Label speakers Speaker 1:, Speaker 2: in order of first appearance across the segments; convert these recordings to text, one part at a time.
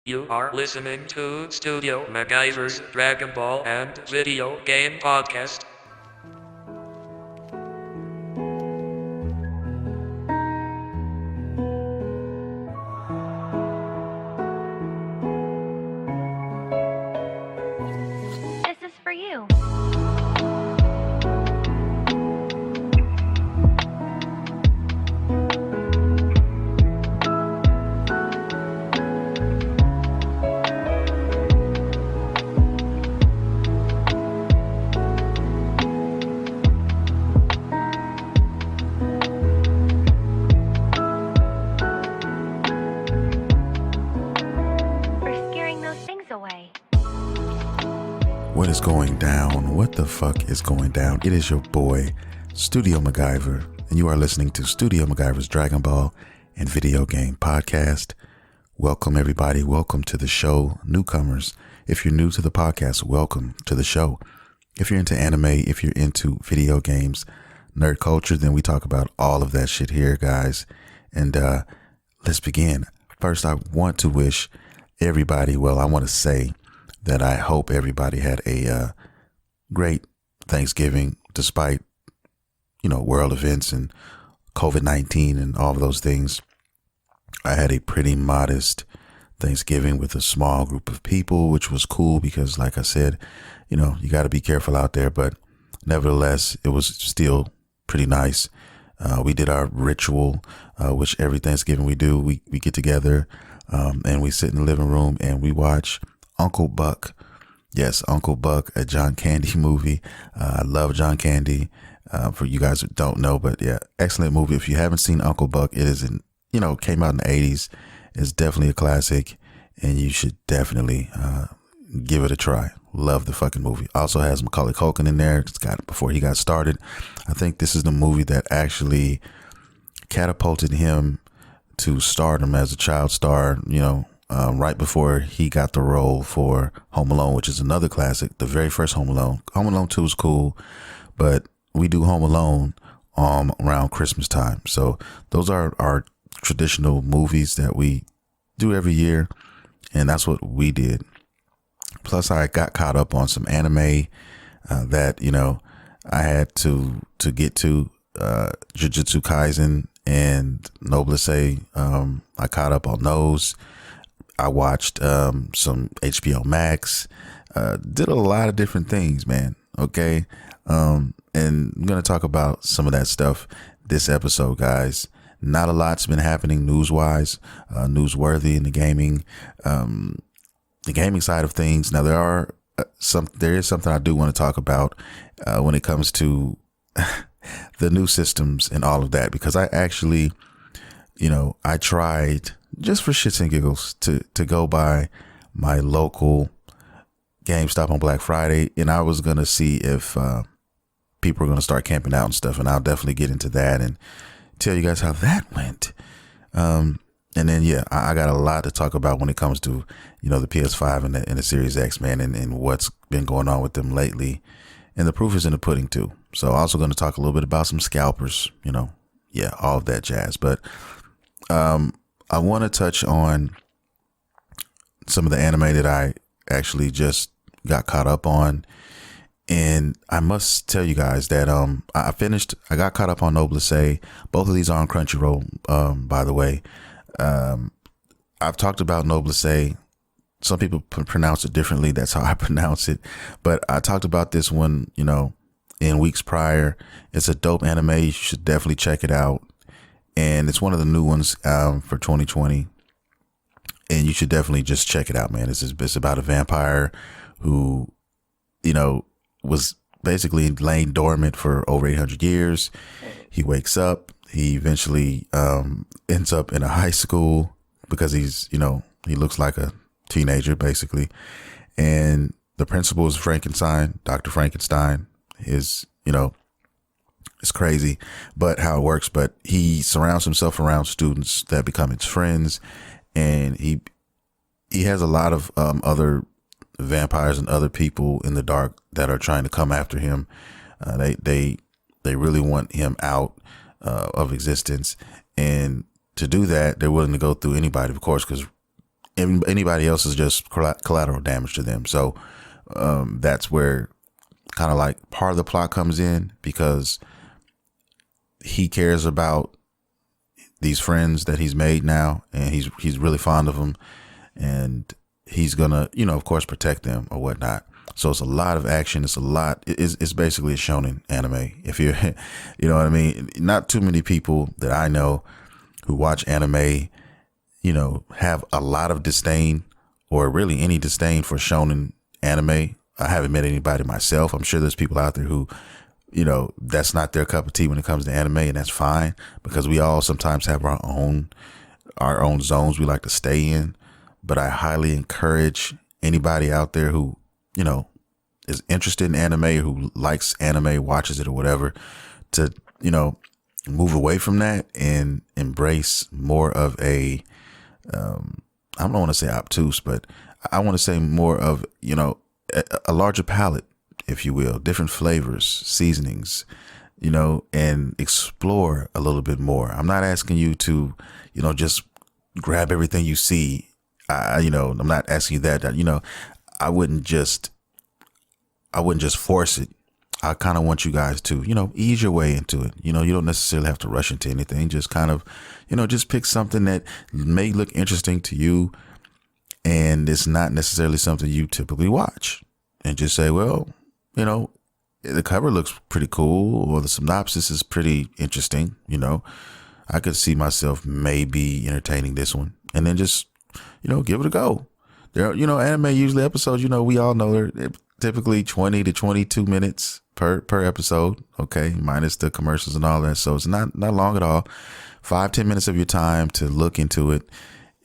Speaker 1: You are listening to Studio MacGyver's Dragon Ball and Video Game Podcast.
Speaker 2: This is for you. For scaring those things away.
Speaker 3: What is going down? What the fuck is going down? It is your boy, Studio MacGyver, and you are listening to Studio MacGyver's Dragon Ball and Video Game Podcast. Welcome, everybody. Welcome to the show. Newcomers, if you're new to the podcast, welcome to the show. If you're into anime, if you're into video games, nerd culture, then we talk about all of that shit here, guys. And let's begin. First, I want to wish everybody, I want to say that I hope everybody had a great Thanksgiving despite, world events and COVID-19 and all of those things. I had a pretty modest Thanksgiving with a small group of people, which was cool because, like I said, you got to be careful out there. But nevertheless, it was still pretty nice. We did our ritual, which every Thanksgiving we do. We get together and we sit in the living room and we watch Uncle Buck. Yes, Uncle Buck, a John Candy movie. I love John Candy. For you guys who don't know, but yeah, excellent movie. If you haven't seen Uncle Buck, it is came out in the 80s. It's definitely a classic and you should definitely give it a try. Love the fucking movie. Also has Macaulay Culkin in there. It's got before he got started. I think this is the movie that actually catapulted him to stardom as a child star, right before he got the role for Home Alone, which is another classic. The very first Home Alone. Home Alone 2 is cool, but we do Home Alone around Christmas time. So those are our traditional movies that we do every year, and that's what we did. Plus, I got caught up on some anime that I had to get to Jujutsu Kaisen and Noblesse. I caught up on those. I watched some HBO Max. Did a lot of different things, man. Okay. And I'm going to talk about some of that stuff this episode, guys. Not a lot's been happening news-wise, newsworthy in the gaming side of things. Now there is something I do want to talk about when it comes to the new systems and all of that, because I actually, I tried just for shits and giggles to go by my local GameStop on Black Friday, and I was going to see if people are going to start camping out and stuff, and I'll definitely get into that and tell you guys how that went. And then, I got a lot to talk about when it comes to, the PS5 and the Series X, man, and what's been going on with them lately. And the proof is in the pudding too. So also going to talk a little bit about some scalpers, all of that jazz. But I want to touch on some of the anime that I actually just got caught up on. And I must tell you guys that I got caught up on Noblesse. Both of these are on Crunchyroll, by the way. I've talked about Noblesse. Some people pronounce it differently. That's how I pronounce it. But I talked about this one, in weeks prior. It's a dope anime. You should definitely check it out. And it's one of the new ones for 2020. And you should definitely just check it out, man. It's about a vampire who, was basically laying dormant for over 800 years. He wakes up. He eventually ends up in a high school because he looks like a teenager, basically. And the principal is Frankenstein, Dr. Frankenstein. It's crazy, but how it works. But he surrounds himself around students that become his friends. And he has a lot of other vampires and other people in the dark that are trying to come after him. They really want him out of existence, and to do that, they're willing to go through anybody, of course, because anybody else is just collateral damage to them. So that's where kind of like part of the plot comes in, because he cares about these friends that he's made now, and he's really fond of them, and he's gonna, of course, protect them or whatnot. So it's a lot of action. It's basically a shonen anime. If you're, you know what I mean? Not too many people that I know who watch anime, have a lot of disdain, or really any disdain for shonen anime. I haven't met anybody myself. I'm sure there's people out there who, that's not their cup of tea when it comes to anime, and that's fine, because we all sometimes have our own zones we like to stay in. But I highly encourage anybody out there who, is interested in anime, who likes anime, watches it or whatever, to, move away from that and embrace more of a, I don't want to say obtuse, but I want to say more of, a larger palette, if you will, different flavors, seasonings, and explore a little bit more. I'm not asking you to, just grab everything you see. I'm not asking you that, I wouldn't just force it. I kind of want you guys to, ease your way into it. You don't necessarily have to rush into anything. Just kind of, just pick something that may look interesting to you, and it's not necessarily something you typically watch, and just say, well, the cover looks pretty cool, or the synopsis is pretty interesting. I could see myself maybe entertaining this one, and then just, give it a go. There, anime usually episodes, we all know they're typically 20 to 22 minutes per episode. Okay. Minus the commercials and all that. So it's not long at all. 5-10 minutes of your time to look into it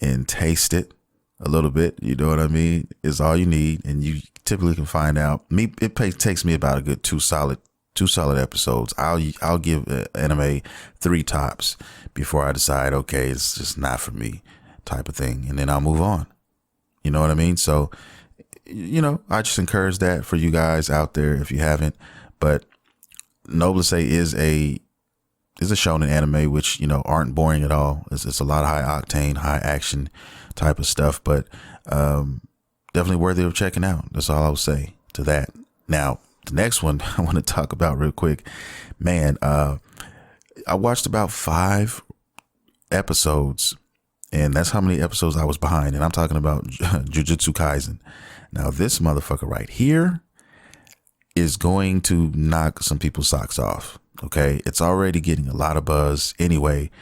Speaker 3: and taste it a little bit. You know what I mean? Is all you need. And you typically can find out. It takes me about a good two solid episodes. I'll give anime 3 tops before I decide, okay, it's just not for me, type of thing. And then I'll move on. You know what I mean? So, I just encourage that for you guys out there if you haven't. But Noblesse is a shonen anime, which, aren't boring at all. It's a lot of high octane, high action type of stuff, but definitely worthy of checking out. That's all I'll say to that. Now, the next one I want to talk about real quick, man. I watched about 5 episodes, and that's how many episodes I was behind. And I'm talking about Jujutsu Kaisen. Now, this motherfucker right here is going to knock some people's socks off. Okay. It's already getting a lot of buzz anyway,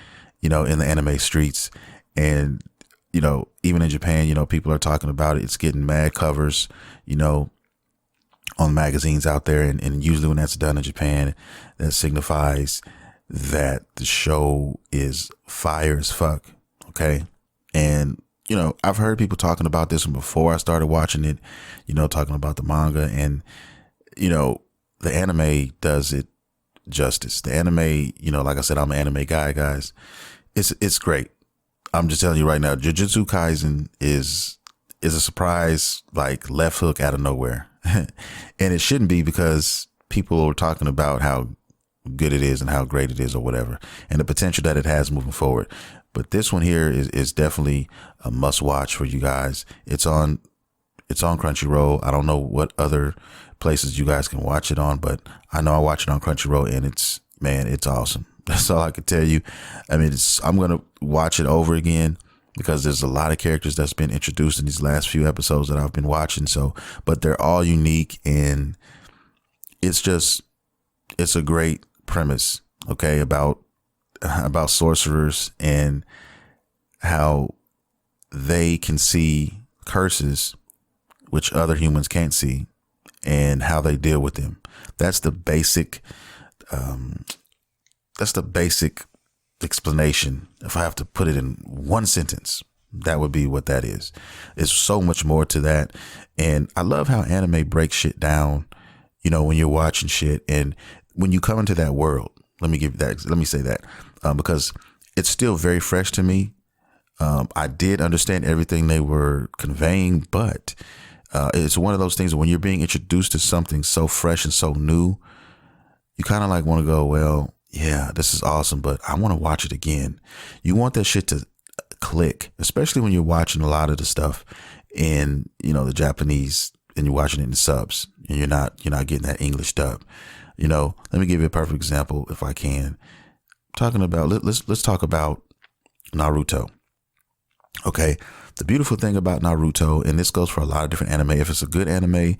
Speaker 3: in the anime streets. And, even in Japan, people are talking about it. It's getting mad covers, on magazines out there. And usually when that's done in Japan, that signifies that the show is fire as fuck. Okay. And, I've heard people talking about this one before I started watching it, talking about the manga, and, the anime does it justice. The anime, like I said, I'm an anime guy, guys. It's great. I'm just telling you right now, Jujutsu Kaisen is a surprise, like left hook out of nowhere. And it shouldn't be, because people are talking about how good it is and how great it is or whatever, and the potential that it has moving forward. But this one here is definitely a must watch for you guys. It's on Crunchyroll. I don't know what other places you guys can watch it on, but I know I watch it on Crunchyroll, and it's awesome. That's all I can tell you. I mean, I'm going to watch it over again, because there's a lot of characters that's been introduced in these last few episodes that I've been watching. So, but they're all unique, and it's a great premise. Okay. About sorcerers and how they can see curses which other humans can't see, and how they deal with them. That's the basic explanation. If I have to put it in one sentence, that would be what that is. It's so much more to that. And I love how anime breaks shit down, when you're watching shit, and when you come into that world. Let me say that, because it's still very fresh to me. I did understand everything they were conveying, but it's one of those things that when you're being introduced to something so fresh and so new, you kind of like want to go, well, yeah, this is awesome, but I want to watch it again. You want that shit to click, especially when you're watching a lot of the stuff in, the Japanese, and you're watching it in subs, and you're not getting that English dub. Let me give you a perfect example if I can. Talking about, let's talk about Naruto. Okay. The beautiful thing about Naruto, and this goes for a lot of different anime, if it's a good anime,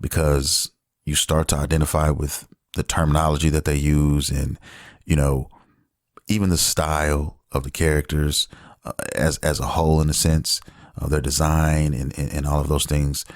Speaker 3: because you start to identify with the terminology that they use, and, even the style of the characters as a whole, in a sense, their design and all of those things.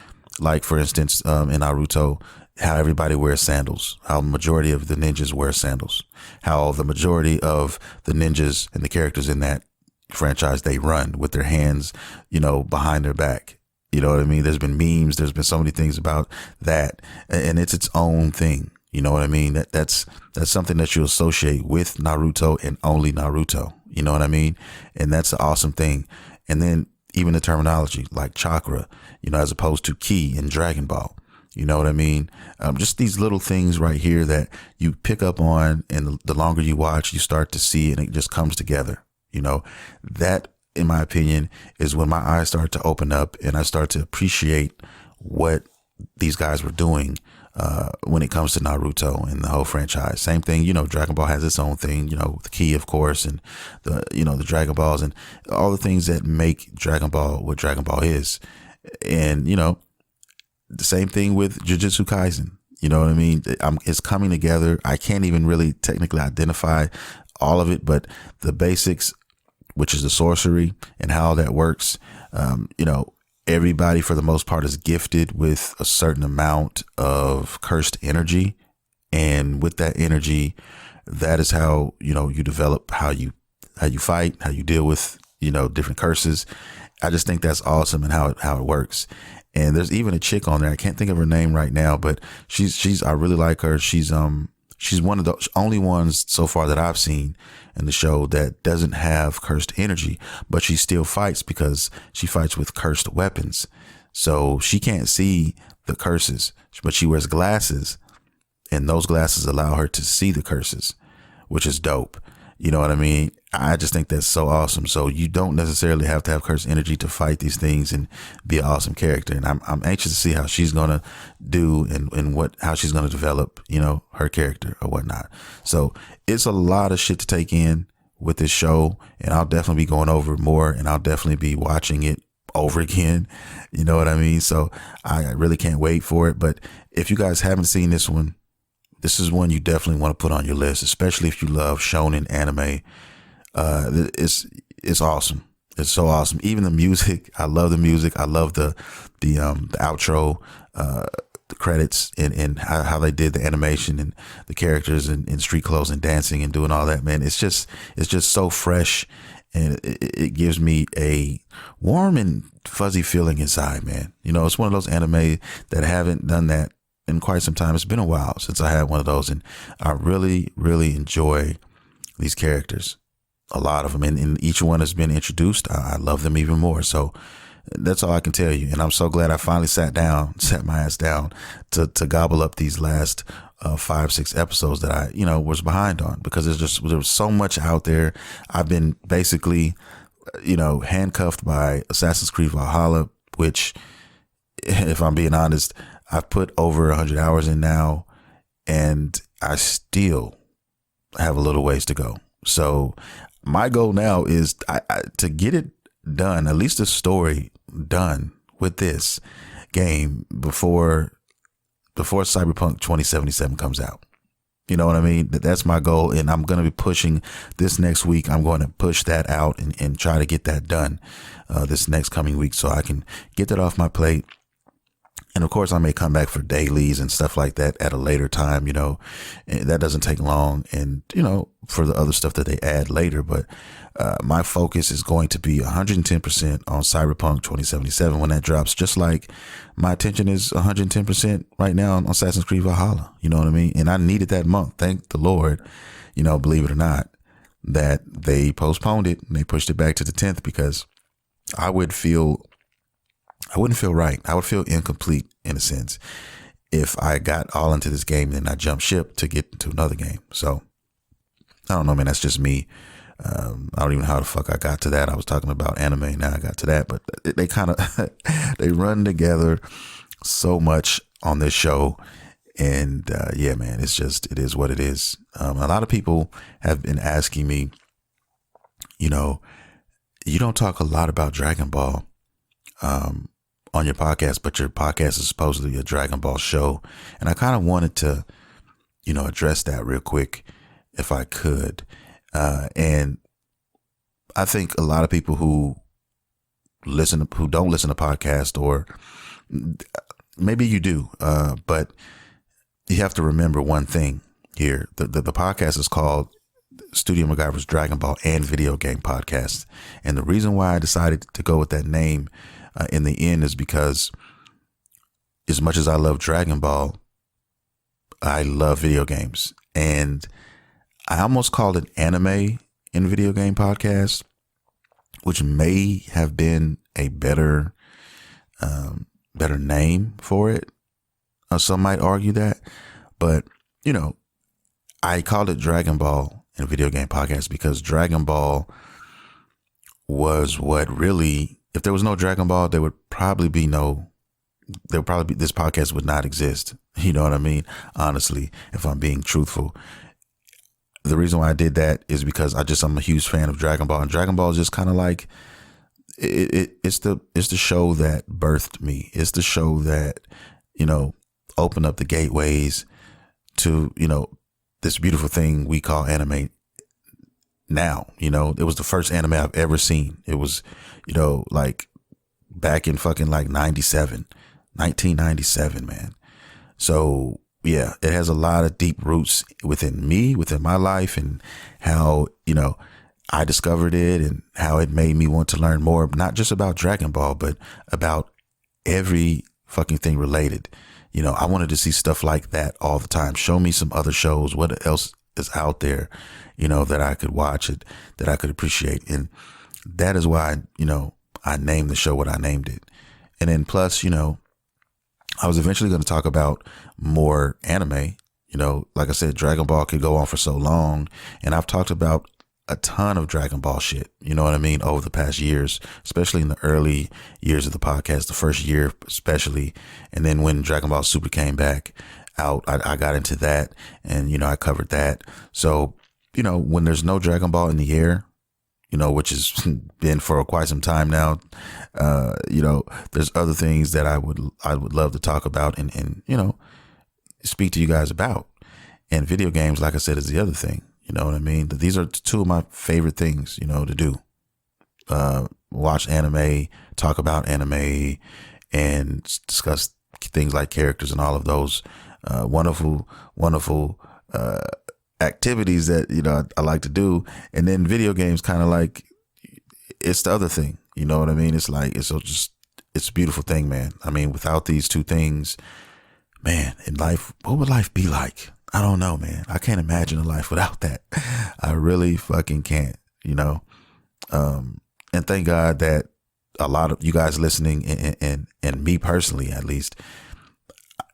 Speaker 3: Like, for instance, in Naruto, how everybody wears sandals, how majority of the ninjas wear sandals, how the majority of the ninjas and the characters in that franchise, they run with their hands, behind their back. You know what I mean? There's been memes. There's been so many things about that, and it's its own thing. You know what I mean? That's something that you associate with Naruto and only Naruto. You know what I mean? And that's the awesome thing. And then even the terminology like chakra, as opposed to ki in Dragon Ball. You know what I mean? Just these little things right here that you pick up on, and the longer you watch, you start to see, and it just comes together. That, in my opinion, is when my eyes start to open up and I start to appreciate what these guys were doing when it comes to Naruto and the whole franchise. Same thing, Dragon Ball has its own thing, the key, of course, and the Dragon Balls and all the things that make Dragon Ball what Dragon Ball is. And, the same thing with Jujutsu Kaisen. You know what I mean? It's coming together. I can't even really technically identify all of it, but the basics, which is the sorcery and how that works, everybody for the most part is gifted with a certain amount of cursed energy. And with that energy, that is how, you develop how you fight, how you deal with, different curses. I just think that's awesome, and how it works. And there's even a chick on there. I can't think of her name right now, but I really like her. She's one of the only ones so far that I've seen in the show that doesn't have cursed energy, but she still fights because she fights with cursed weapons. So she can't see the curses, but she wears glasses, and those glasses allow her to see the curses, which is dope. You know what I mean? I just think that's so awesome. So you don't necessarily have to have cursed energy to fight these things and be an awesome character. And I'm anxious to see how she's going to do and how she's going to develop, her character or whatnot. So it's a lot of shit to take in with this show, and I'll definitely be going over more, and I'll definitely be watching it over again. You know what I mean? So I really can't wait for it. But if you guys haven't seen this one, this is one you definitely want to put on your list, especially if you love shonen anime. It's awesome. It's so awesome. Even the music, I love the music. I love the outro, the credits, and how they did the animation and the characters in street clothes and dancing and doing all that, man. It's just so fresh, and it gives me a warm and fuzzy feeling inside, man. It's one of those anime that haven't done that in quite some time. It's been a while since I had one of those, and I really, really enjoy these characters, a lot of them, and each one has been introduced. I love them even more. So that's all I can tell you. And I'm so glad I finally sat my ass down to gobble up these last 5-6 episodes that I, was behind on, because there was so much out there. I've been basically, handcuffed by Assassin's Creed Valhalla, which, if I'm being honest, I've put over 100 hours in now, and I still have a little ways to go. So my goal now is to get it done, at least the story done with this game before Cyberpunk 2077 comes out. You know what I mean? That's my goal, and I'm going to be pushing this next week. I'm going to push that out and try to get that done this next coming week, so I can get that off my plate. And of course, I may come back for dailies and stuff like that at a later time, and that doesn't take long. And, for the other stuff that they add later. But my focus is going to be 110% on Cyberpunk 2077 when that drops, just like my attention is 110% right now on Assassin's Creed Valhalla. You know what I mean? And I needed that month. Thank the Lord, believe it or not, that they postponed it and they pushed it back to the 10th, because I wouldn't feel right. I would feel incomplete, in a sense, if I got all into this game and then I jumped ship to get into another game. So I don't know, man. That's just me. I don't even know how the fuck I got to that. I was talking about anime, now I got to that, but they kind of they run together so much on this show. And yeah, man, it is what it is. A lot of people have been asking me, you know, you don't talk a lot about Dragon Ball on your podcast, but your podcast is supposedly a Dragon Ball show. And I kind of wanted to, you know, address that real quick if I could. And I think a lot of people who don't listen to podcasts, or maybe you do, but you have to remember one thing here. The podcast is called StudioMguyvR's Dragon Ball and Video Game Podcast. And the reason why I decided to go with that name in the end is because as much as I love Dragon Ball, I love video games. And I almost called it anime and video game podcast, which may have been a better name for it. Some might argue that, but you know, I called it Dragon Ball and Video Game Podcast because Dragon Ball was what really, if there was no Dragon Ball, this podcast would not exist. You know what I mean? Honestly, if I'm being truthful, the reason why I did that is because I'm a huge fan of Dragon Ball, and Dragon Ball is just kind of like, it's the show that birthed me. It's the show that, you know, opened up the gateways to, you know, this beautiful thing we call anime now. You know, it was the first anime I've ever seen. It was, you know, like back in fucking like 1997, man. So yeah, it has a lot of deep roots within me, within my life, and how, you know, I discovered it and how it made me want to learn more, not just about Dragon Ball, but about every fucking thing related. You know, I wanted to see stuff like that all the time. Show me some other shows. What else is out there, you know, that I could watch it, that I could appreciate. And that is why, you know, I named the show what I named it. And then plus, you know, I was eventually going to talk about more anime. You know, like I said, Dragon Ball could go on for so long. And I've talked about a ton of Dragon Ball shit, you know what I mean, over the past years, especially in the early years of the podcast, the first year especially. And then when Dragon Ball Super came back out, I got into that, and, you know, I covered that. So, you know, when there's no Dragon Ball in the air, you know, which has been for quite some time now, you know, there's other things that I would love to talk about and, you know, speak to you guys about. And video games, like I said, is the other thing. You know what I mean? These are two of my favorite things, you know, to do. Watch anime, talk about anime, and discuss things like characters and all of those wonderful activities that, you know, I like to do. And then video games kind of like, it's the other thing. You know what I mean? It's like, it's a beautiful thing, man. I mean, without these two things, man, in life, what would life be like? I don't know, man. I can't imagine a life without that. I really fucking can't, you know? And thank God that a lot of you guys listening and me personally, at least,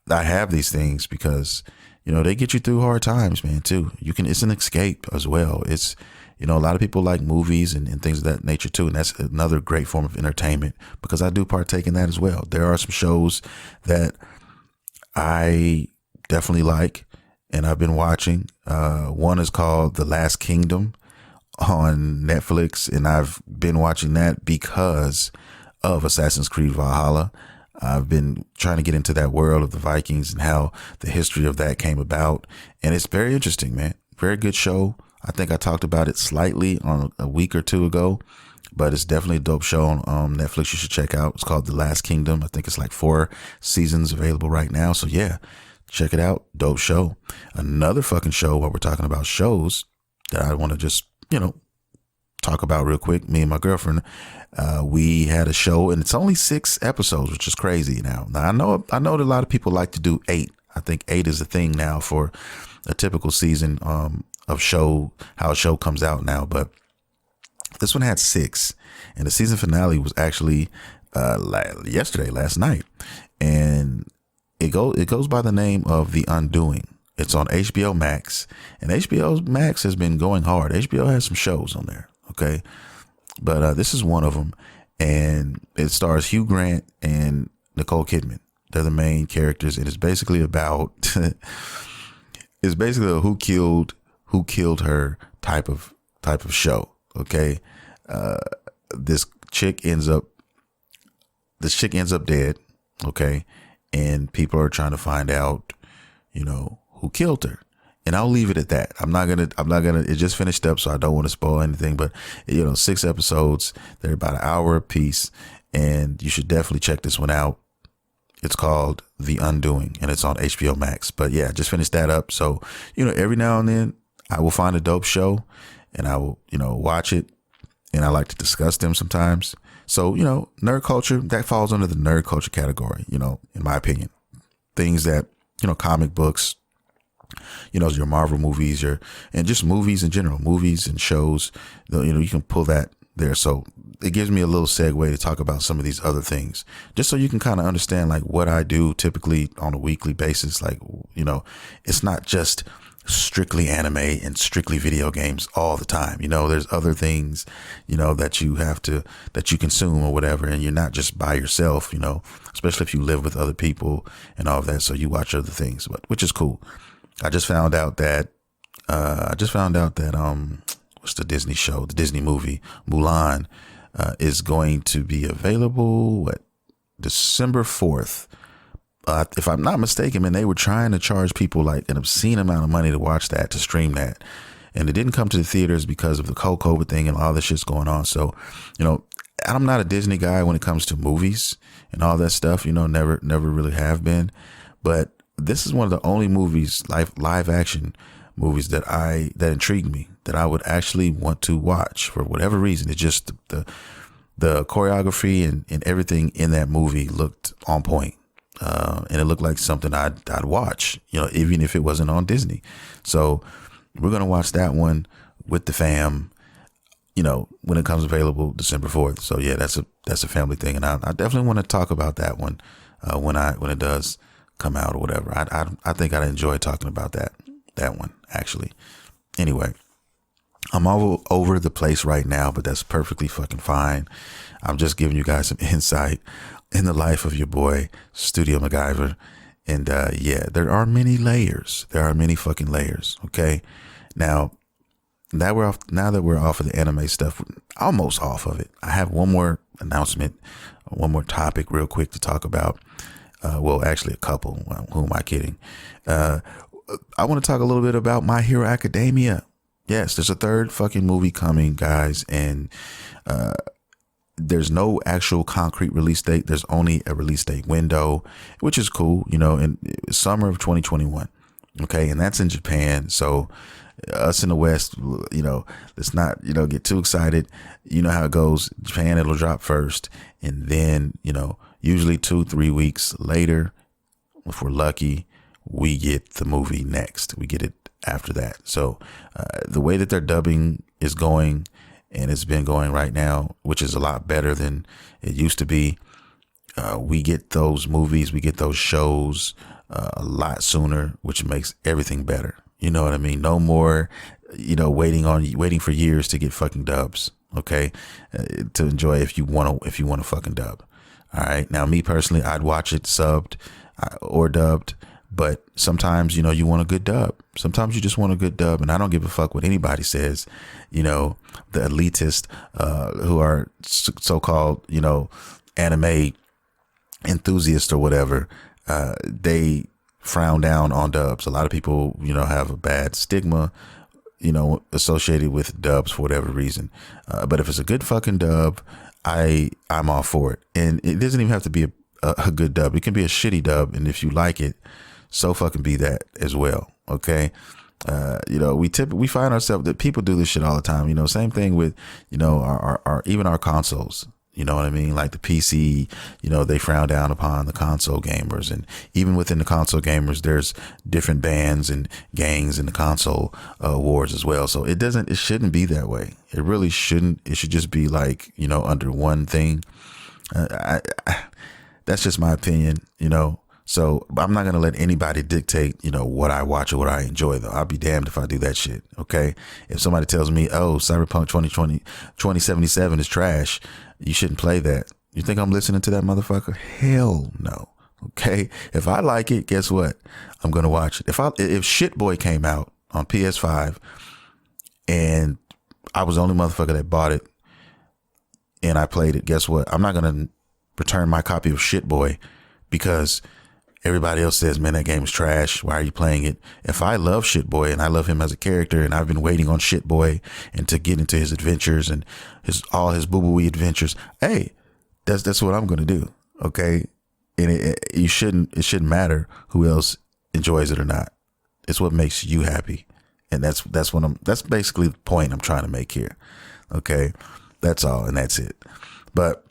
Speaker 3: I have these things because, you know, they get you through hard times, man, too. It's an escape as well. It's, you know, a lot of people like movies and things of that nature too. And that's another great form of entertainment because I do partake in that as well. There are some shows that I definitely like and I've been watching. One is called The Last Kingdom on Netflix, and I've been watching that because of Assassin's Creed Valhalla. I've been trying to get into that world of the Vikings and how the history of that came about. And it's very interesting, man. Very good show. I think I talked about it slightly on a week or two ago, but it's definitely a dope show on Netflix you should check out. It's called The Last Kingdom. I think it's like 4 seasons available right now. So yeah, check it out. Dope show. Another fucking show while we're talking about shows that I want to just, you know, talk about real quick. Me and my girlfriend, we had a show and it's only 6 episodes, which is crazy now. Now I know that a lot of people like to do 8. I think 8 is the thing now for a typical season of show, how a show comes out now. But this one had 6, and the season finale was actually last night, and it goes by the name of The Undoing. It's on HBO Max, and HBO Max has been going hard. HBO has some shows on there, okay? But this is one of them, and it stars Hugh Grant and Nicole Kidman. They're the main characters, and it's basically about it's basically a who killed her type of show. Okay, this chick ends up dead. Okay, and people are trying to find out, who killed her. And I'll leave it at that. I'm not gonna, it just finished up, so I don't want to spoil anything, but 6 episodes, they're about an hour a piece, and you should definitely check this one out. It's called The Undoing, and it's on HBO Max. But yeah, just finished that up. So, every now and then I will find a dope show and I will, watch it, and I like to discuss them sometimes. So, nerd culture, that falls under the nerd culture category, in my opinion. Things that, comic books, your Marvel movies, and just movies in general, movies and shows, you can pull that there. So it gives me a little segue to talk about some of these other things, just so you can kind of understand like what I do typically on a weekly basis. Like, it's not just strictly anime and strictly video games all the time. There's other things, that you consume or whatever. And you're not just by yourself, especially if you live with other people and all of that. So you watch other things, which is cool. I just found out that what's the Disney show, the Disney movie Mulan, is going to be available December 4th. If I'm not mistaken, man, they were trying to charge people like an obscene amount of money to watch that, to stream that. And it didn't come to the theaters because of the COVID thing and all this shit's going on. So, I'm not a Disney guy when it comes to movies and all that stuff, never really have been. But this is one of the only movies, live action movies that intrigue me, that I would actually want to watch for whatever reason. It's just the choreography and everything in that movie looked on point. And it looked like something I'd watch, even if it wasn't on Disney. So we're going to watch that one with the fam, when it comes available December 4th. So yeah, that's a family thing. And I definitely want to talk about that one, when it does come out or whatever. I think I'd enjoy talking about that one actually. Anyway, I'm all over the place right now, but that's perfectly fucking fine. I'm just giving you guys some insight in the life of your boy, StudioMguyvR. And yeah, there are many layers. There are many fucking layers. Okay. Now that we're off of the anime stuff, almost off of it, I have one more announcement, one more topic real quick to talk about. Well, actually a couple. Who am I kidding? I want to talk a little bit about My Hero Academia. Yes, there's a third fucking movie coming, guys. And there's no actual concrete release date. There's only a release date window, which is cool, in summer of 2021. Okay. And that's in Japan. So us in the West, let's not, get too excited. You know how it goes. Japan, it'll drop first. And then, usually 2-3 weeks later, if we're lucky, we get the movie next. We get it after that. So the way that their dubbing is going, and it's been going right now, which is a lot better than it used to be, we get those movies, we get those shows a lot sooner, which makes everything better. You know what I mean? No more, waiting for years to get fucking dubs. Okay, to enjoy if you want to fucking dub. All right. Now, me personally, I'd watch it subbed or dubbed, but sometimes, you want a good dub. Sometimes you just want a good dub, and I don't give a fuck what anybody says. The elitist who are so-called, anime enthusiasts or whatever, they frown down on dubs. A lot of people, have a bad stigma, associated with dubs for whatever reason. But if it's a good fucking dub, I'm all for it. And it doesn't even have to be a good dub. It can be a shitty dub, and if you like it, so fucking be that as well. Okay. We find ourselves that people do this shit all the time. Same thing with, our even our consoles. You know what I mean? Like the PC, they frown down upon the console gamers. And even within the console gamers, there's different bands and gangs in the console wars as well. So it shouldn't be that way. It really shouldn't. It should just be like, under one thing. That's just my opinion. So I'm not gonna let anybody dictate, what I watch or what I enjoy, though. I'll be damned if I do that shit. Okay. If somebody tells me, oh, Cyberpunk 2077 is trash, you shouldn't play that. You think I'm listening to that motherfucker? Hell no. Okay. If I like it, guess what? I'm gonna watch it. If Shit Boy came out on PS5 and I was the only motherfucker that bought it and I played it, guess what? I'm not gonna return my copy of Shit Boy because everybody else says, man, that game is trash. Why are you playing it? If I love Shit Boy and I love him as a character and I've been waiting on Shit Boy and to get into his adventures and all his boo-boo-y adventures, hey, that's what I'm going to do. Okay. And it shouldn't matter who else enjoys it or not. It's what makes you happy. And that's basically the point I'm trying to make here. Okay. That's all. And that's it. But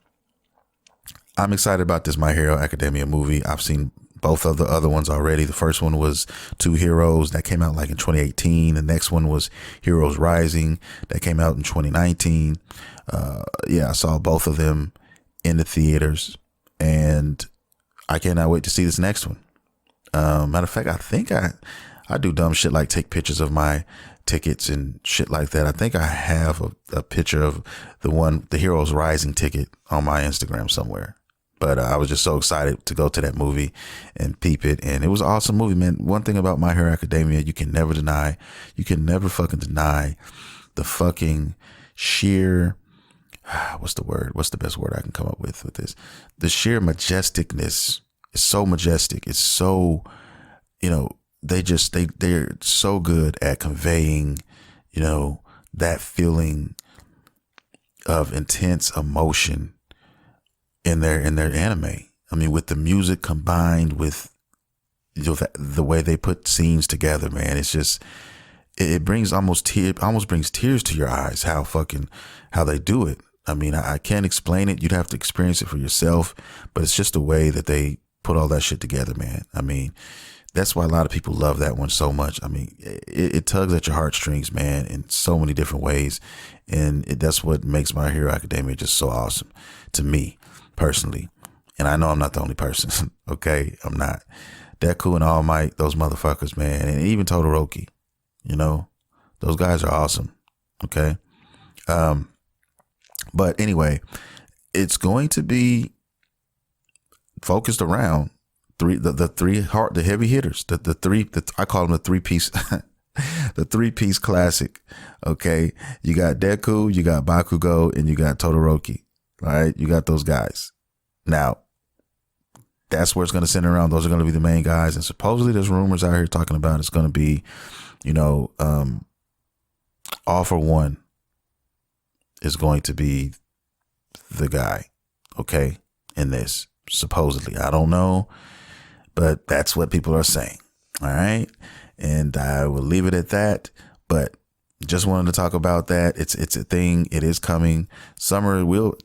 Speaker 3: I'm excited about this My Hero Academia movie. I've seen both of the other ones already. The first one was Two Heroes that came out like in 2018. The next one was Heroes Rising that came out in 2019. I saw both of them in the theaters and I cannot wait to see this next one. Matter of fact, I think I do dumb shit like take pictures of my tickets and shit like that. I think I have a picture of the Heroes Rising ticket on my Instagram somewhere. But I was just so excited to go to that movie and peep it. And it was an awesome movie, man. One thing about My Hero Academia, you can never fucking deny the fucking sheer, what's the word? What's the best word I can come up with this? The sheer majesticness is so majestic. It's so, they're so good at conveying, that feeling of intense emotion in their anime. I mean, with the music combined with the way they put scenes together, man, it's just it brings almost brings tears to your eyes how they do it. I mean, I can't explain it. You'd have to experience it for yourself, but it's just the way that they put all that shit together, man. I mean, that's why a lot of people love that one so much. I mean, it tugs at your heartstrings, man, in so many different ways. And that's what makes My Hero Academia just so awesome to me personally. And I know I'm not the only person. Okay. I'm not. Deku and All Might, those motherfuckers, man. And even Todoroki, those guys are awesome. Okay. But anyway, it's going to be focused around the heavy hitters, I call them the three-piece, the three-piece classic. Okay. You got Deku, you got Bakugo, and you got Todoroki. All right. You got those guys. Now, that's where it's going to center around. Those are going to be the main guys. And supposedly there's rumors out here talking about it's going to be, All For One is going to be the guy. Okay. In this, supposedly. I don't know, but that's what people are saying. All right. And I will leave it at that. But just wanted to talk about that. It's a thing. It is coming. Summer will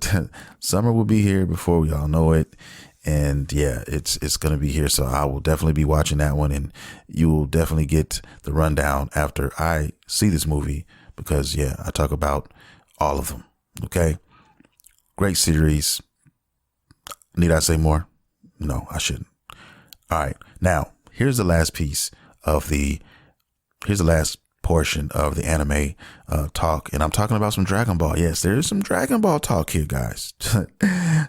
Speaker 3: be here before we all know it. And yeah, it's going to be here. So I will definitely be watching that one, and you will definitely get the rundown after I see this movie, because yeah, I talk about all of them. Okay. Great series. Need I say more? No, I shouldn't. All right. Now here's the last portion of the anime talk, and I'm talking about some Dragon Ball. Yes, there is some Dragon Ball talk here, guys.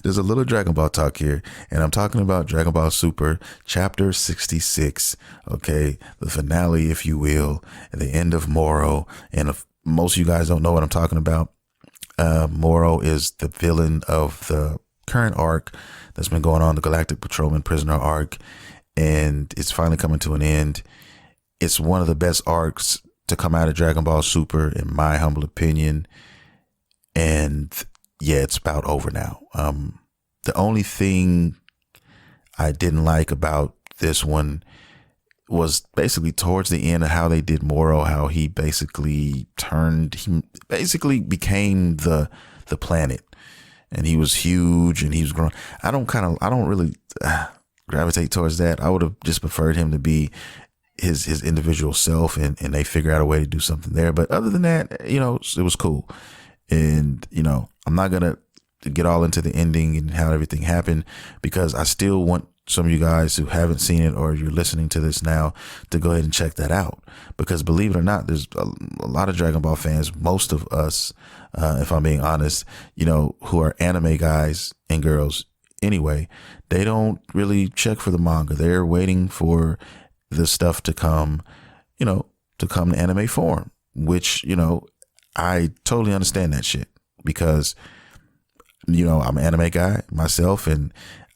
Speaker 3: There's a little Dragon Ball talk here, and I'm talking about Dragon Ball Super Chapter 66. Okay, the finale, if you will, and the end of Moro. And if most of you guys don't know what I'm talking about, Moro is the villain of the current arc that's been going on, the Galactic Patrolman Prisoner arc, and it's finally coming to an end. It's one of the best arcs to come out of Dragon Ball Super, in my humble opinion. And yeah, it's about over now. The only thing I didn't like about this one was basically towards the end of how they did Moro, how he basically became the planet, and he was huge and he was growing. I don't really gravitate towards that. I would have just preferred him to be his individual self, and they figure out a way to do something there. But other than that, it was cool. And, I'm not going to get all into the ending and how everything happened, because I still want some of you guys who haven't seen it or you're listening to this now to go ahead and check that out, because believe it or not, there's a lot of Dragon Ball fans, most of us, if I'm being honest, who are anime guys and girls anyway, they don't really check for the manga. They're waiting for the stuff to come, to come in anime form, which, I totally understand that shit, because, I'm an anime guy myself, and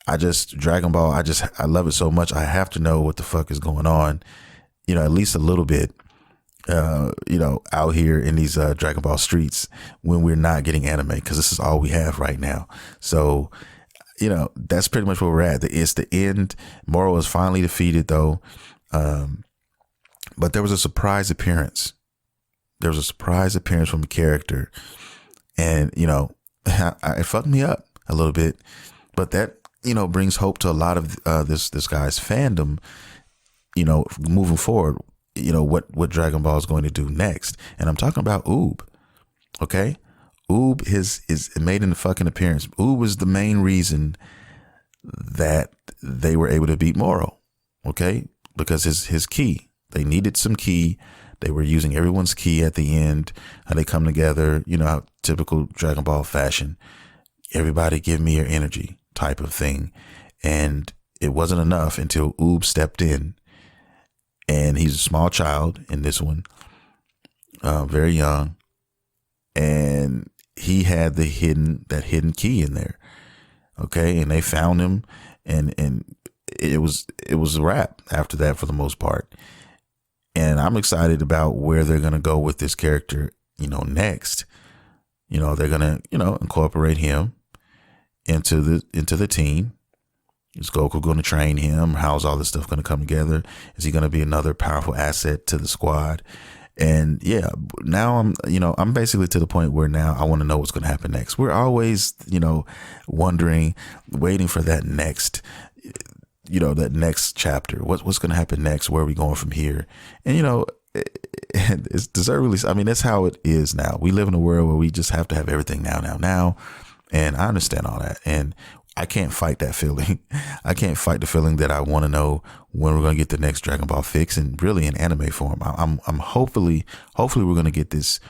Speaker 3: Dragon Ball, I love it so much. I have to know what the fuck is going on, at least a little bit, out here in these Dragon Ball streets when we're not getting anime, because this is all we have right now. So, that's pretty much where we're at. It's the end. Moro is finally defeated, though. But there was a surprise appearance. There was a surprise appearance from a character, and it fucked me up a little bit. But that brings hope to a lot of this guy's fandom. Moving forward, what Dragon Ball is going to do next, and I'm talking about Oob. Okay, Oob is made an fucking appearance. Oob was the main reason that they were able to beat Moro. Okay, because his key. They needed some key. They were using everyone's key at the end. How they come together, how typical Dragon Ball fashion. Everybody give me your energy type of thing. And it wasn't enough until Oob stepped in. And he's a small child in this one, very young. And he had that hidden key in there. Okay, and they found him, and it was a wrap after that for the most part. And I'm excited about where they're going to go with this character, next. They're going to, incorporate him into the team. Is Goku going to train him? How's all this stuff going to come together? Is he going to be another powerful asset to the squad? And yeah, now I'm basically to the point where now I want to know what's going to happen next. We're always, wondering, waiting for that next, that next chapter. What's going to happen next? Where are we going from here? And, it's deservedly. I mean, that's how it is now. We live in a world where we just have to have everything now. And I understand all that. And I can't fight that feeling. I can't fight the feeling that I want to know when we're going to get the next Dragon Ball fix, and really in anime form. I'm hopefully we're going to get this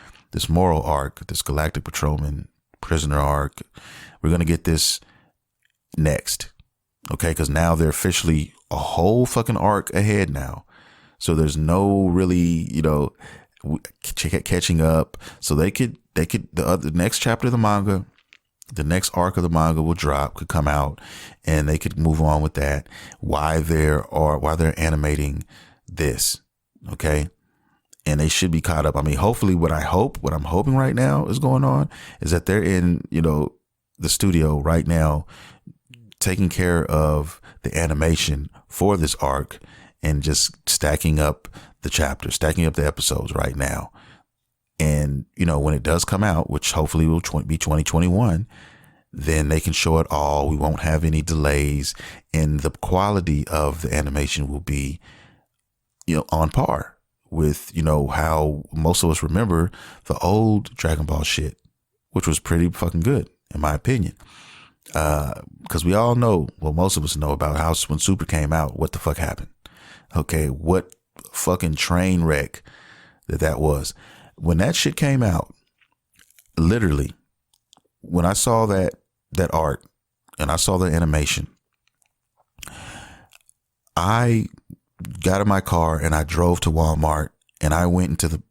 Speaker 3: Moral arc, this Galactic Patrolman prisoner arc. We're going to get this next. Okay, because now they're officially a whole fucking arc ahead now. So there's no really, catching up. So they could the next chapter of the manga, the next arc of the manga could come out, and they could move on with that. Why they're animating this, okay? And they should be caught up. I mean, hopefully, what I'm hoping right now is going on is that they're in, the studio right now, taking care of the animation for this arc and just stacking up the chapters, stacking up the episodes right now. And, when it does come out, which hopefully will be 2021, then they can show it all. We won't have any delays, and the quality of the animation will be, on par with, how most of us remember the old Dragon Ball shit, which was pretty fucking good, in my opinion. Because we all know, most of us know about how when Super came out, what the fuck happened. Okay, what fucking train wreck that was. When that shit came out, literally, when I saw that art and I saw the animation, I got in my car and I drove to Walmart and I went into the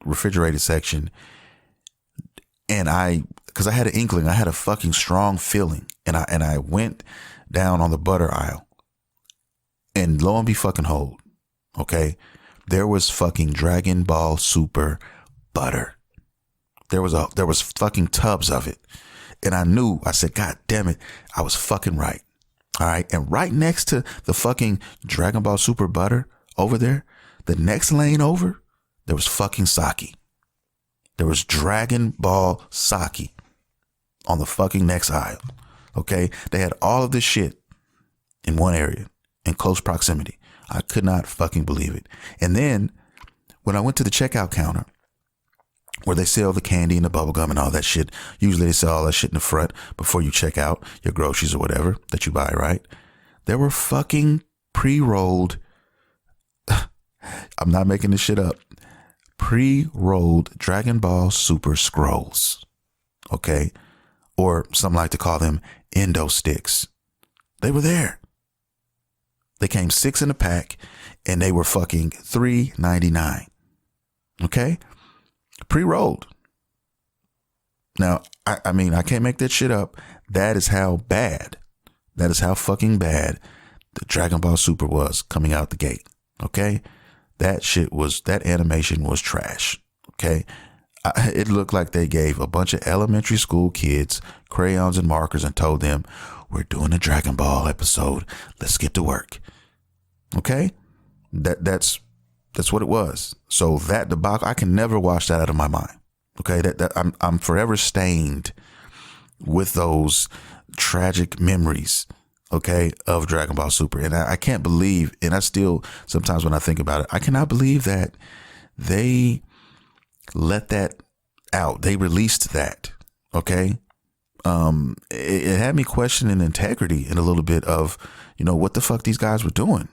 Speaker 3: refrigerated section, and because I had an inkling, I had a fucking strong feeling, and I went down on the butter aisle, and lo and behold, okay, there was fucking Dragon Ball Super butter. There was fucking tubs of it, and I said, God damn it, I was fucking right. All right, and right next to the fucking Dragon Ball Super butter over there, the next lane over, there was fucking sake. There was Dragon Ball sake on the fucking next aisle. Okay, they had all of this shit in one area in close proximity. I could not fucking believe it. And then when I went to the checkout counter where they sell the candy and the bubble gum and all that shit, usually they sell all that shit in the front before you check out your groceries or whatever that you buy, right? There were fucking pre-rolled, I'm not making this shit up, pre-rolled Dragon Ball Super Scrolls. Okay? Or some like to call them endo sticks. They were there. They came 6 in a pack and they were fucking $3.99. Okay? Pre-rolled. Now, I mean, I can't make that shit up. That is how bad, that is how fucking bad the Dragon Ball Super was coming out the gate. Okay? That animation was trash. Okay? It looked like they gave a bunch of elementary school kids crayons and markers and told them, we're doing a Dragon Ball episode. Let's get to work. Okay? That's what it was. So that debacle, I can never wash that out of my mind. Okay? I'm forever stained with those tragic memories, okay, of Dragon Ball Super. And I can't believe, and I still, sometimes when I think about it, I cannot believe that they let that out. They released that. Okay. It had me questioning integrity in a little bit of, what the fuck these guys were doing.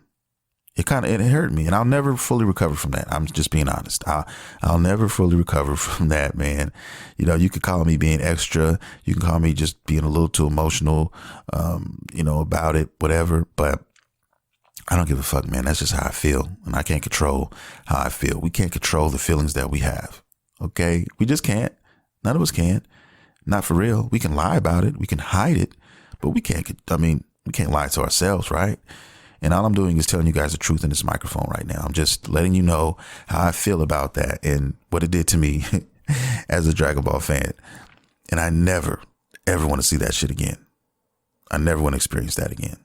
Speaker 3: It hurt me, and I'll never fully recover from that. I'm just being honest. I'll never fully recover from that, man. You could call me being extra. You can call me just being a little too emotional, about it, whatever. But I don't give a fuck, man. That's just how I feel, and I can't control how I feel. We can't control the feelings that we have. Okay, we just can't. None of us can. Not for real. We can lie about it. We can hide it, but we can't. We can't lie to ourselves, right? And all I'm doing is telling you guys the truth in this microphone right now. I'm just letting you know how I feel about that and what it did to me as a Dragon Ball fan. And I never, ever want to see that shit again. I never want to experience that again.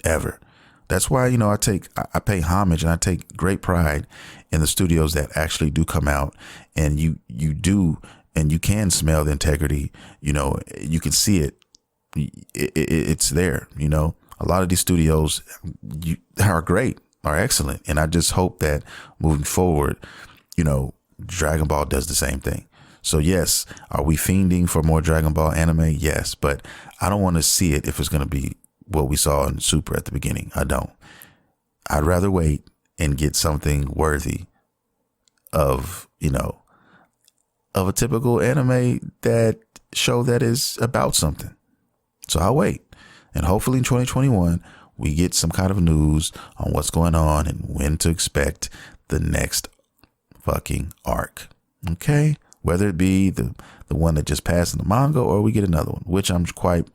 Speaker 3: Ever. That's why, I pay homage and I take great pride in the studios that actually do come out, and you do, and you can smell the integrity. You can see it. It's there, A lot of these studios are great, are excellent. And I just hope that moving forward, Dragon Ball does the same thing. So yes, are we fiending for more Dragon Ball anime? Yes, but I don't want to see it if it's going to be what we saw in Super at the beginning. I don't. I'd rather wait and get something worthy of, of a typical anime that show that is about something. So I'll wait. And hopefully in 2021, we get some kind of news on what's going on and when to expect the next fucking arc. Okay? Whether it be the one that just passed in the manga, or we get another one, which I'm quite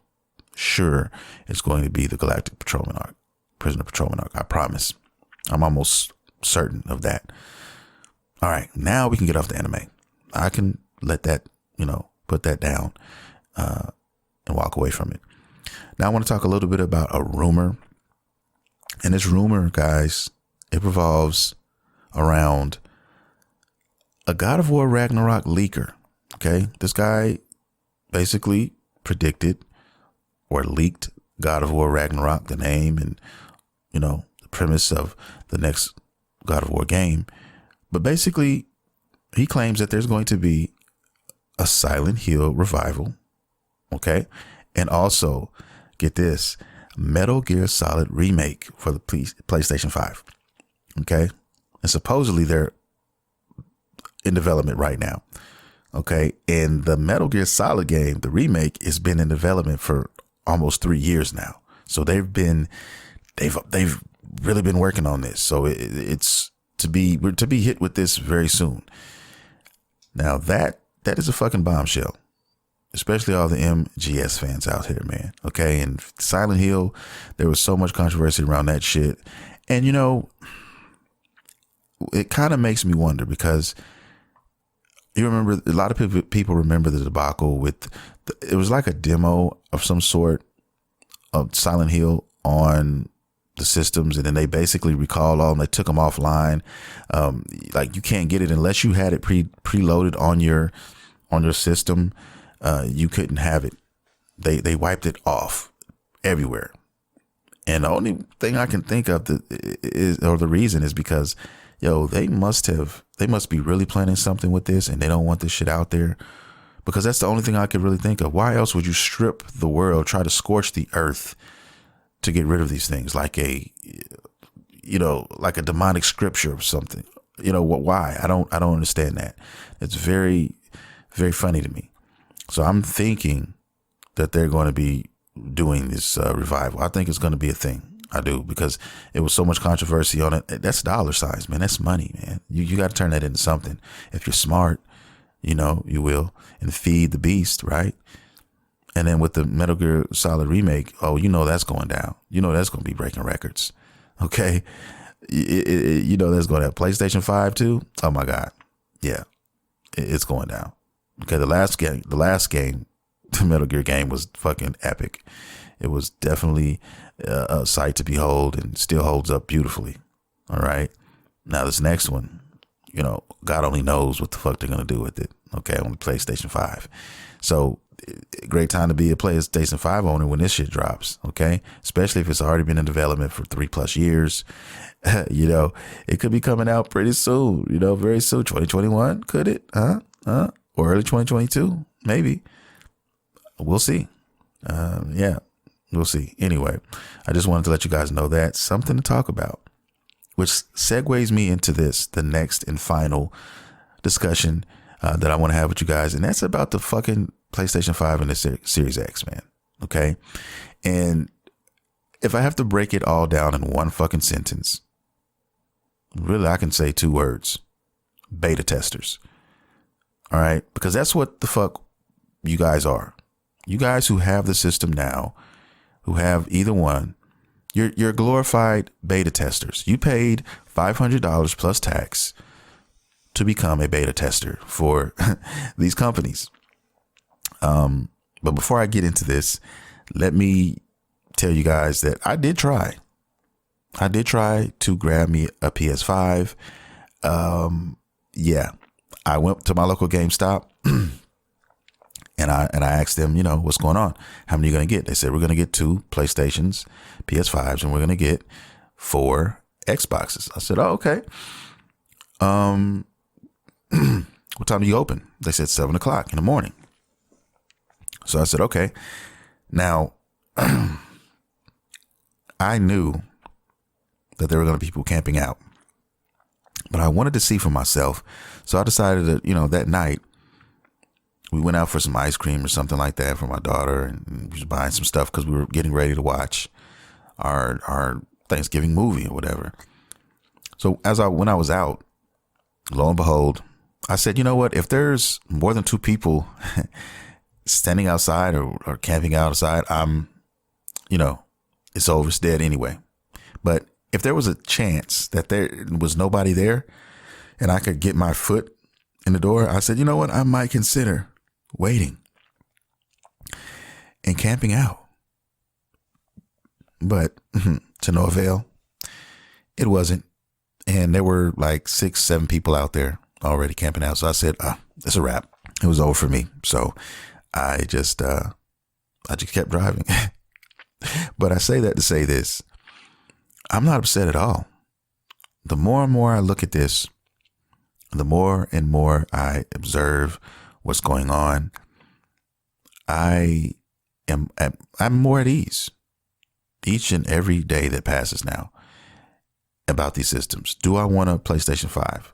Speaker 3: sure it's going to be the Galactic Patrolman arc, Prisoner Patrolman arc. I promise. I'm almost certain of that. All right. Now we can get off the anime. I can let that, put that down and walk away from it. Now I want to talk a little bit about a rumor. And this rumor, guys, it revolves around a God of War Ragnarok leaker. Okay. This guy basically predicted or leaked God of War Ragnarok, the name and, the premise of the next God of War game. But basically, he claims that there's going to be a Silent Hill revival. Okay. And also, get this, Metal Gear Solid remake for the PlayStation 5. Okay. And supposedly they're in development right now. Okay. And the Metal Gear Solid game, the remake, has been in development for almost 3 years now. So they've really been working on this. So it's we're to be hit with this very soon. Now that is a fucking bombshell, especially all the MGS fans out here, man. Okay. And Silent Hill, there was so much controversy around that shit. And, it kind of makes me wonder, because you remember, a lot of people remember the debacle with, it was like a demo of some sort of Silent Hill on the systems, and then they basically recalled all, and they took them offline. Like, you can't get it unless you had it preloaded on your system. You couldn't have it. They wiped it off everywhere. And the only thing I can think of the reason is because, they must be really planning something with this, and they don't want this shit out there, because that's the only thing I could really think of. Why else would you strip the world, try to scorch the earth, to get rid of these things, like like a demonic scripture or something. Why? I don't understand that. It's very, very funny to me. So I'm thinking that they're going to be doing this revival. I think it's going to be a thing. I do, because it was so much controversy on it. That's dollar signs, man. That's money, man. You got to turn that into something. If you're smart, you will, and feed the beast, right? And then with the Metal Gear Solid remake, that's going down. That's going to be breaking records. Okay. That's going to have PlayStation 5 too. Oh my God. Yeah. It's going down. Okay. The last game, the Metal Gear game was fucking epic. It was definitely a sight to behold and still holds up beautifully. All right. Now this next one, God only knows what the fuck they're going to do with it. Okay. On the PlayStation 5. So great time to be a PlayStation 5 owner when this shit drops. Okay. Especially if it's already been in development for 3+ years. It could be coming out pretty soon, very soon. 2021. Could it? Or early 2022. Maybe. We'll see. Yeah. We'll see. Anyway, I just wanted to let you guys know that. Something to talk about, which segues me into the next and final discussion that I want to have with you guys. And that's about the fucking PlayStation 5 and the Series X, man. Okay. And if I have to break it all down in one fucking sentence, really, I can say 2 words: beta testers. All right. Because that's what the fuck you guys are. You guys who have the system now, who have either one, you're glorified beta testers. You paid $500 plus tax to become a beta tester for these companies. But before I get into this, let me tell you guys that I did try to grab me a PS5. Yeah, I went to my local GameStop and I asked them, what's going on? How many are you going to get? They said, we're going to get 2 PlayStations, PS5s, and we're going to get 4 Xboxes. I said, oh, okay. What time do you open? They said 7:00 in the morning. So I said, okay. Now, I knew that there were going to be people camping out, but I wanted to see for myself. So I decided that, that night we went out for some ice cream or something like that for my daughter, and we was buying some stuff because we were getting ready to watch our Thanksgiving movie or whatever. So when I was out, lo and behold, I said, you know what? If there's more than 2 people standing outside or camping outside, it's over. It's dead anyway. But if there was a chance that there was nobody there and I could get my foot in the door, I said, you know what? I might consider waiting and camping out. But to no avail. It wasn't. And there were like 6-7 people out there already camping out. So I said, it's a wrap. It was over for me. So I just kept driving. But I say that to say this. I'm not upset at all. The more and more I look at this, the more and more I observe what's going on, I'm more at ease each and every day that passes now about these systems. Do I want a PlayStation 5?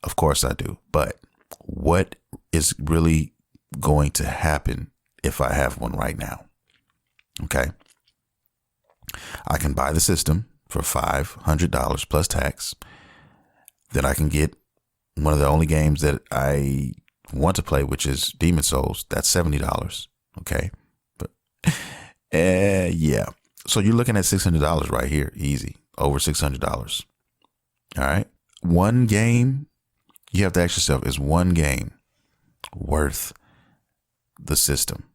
Speaker 3: Of course I do. But what is really going to happen if I have one right now? Okay. I can buy the system for $500 plus tax. Then I can get one of the only games that I want to play, which is Demon Souls. That's $70. Okay. But yeah. So you're looking at $600 right here. Easy. Over $600. All right. One game, you have to ask yourself, is one game worth the system?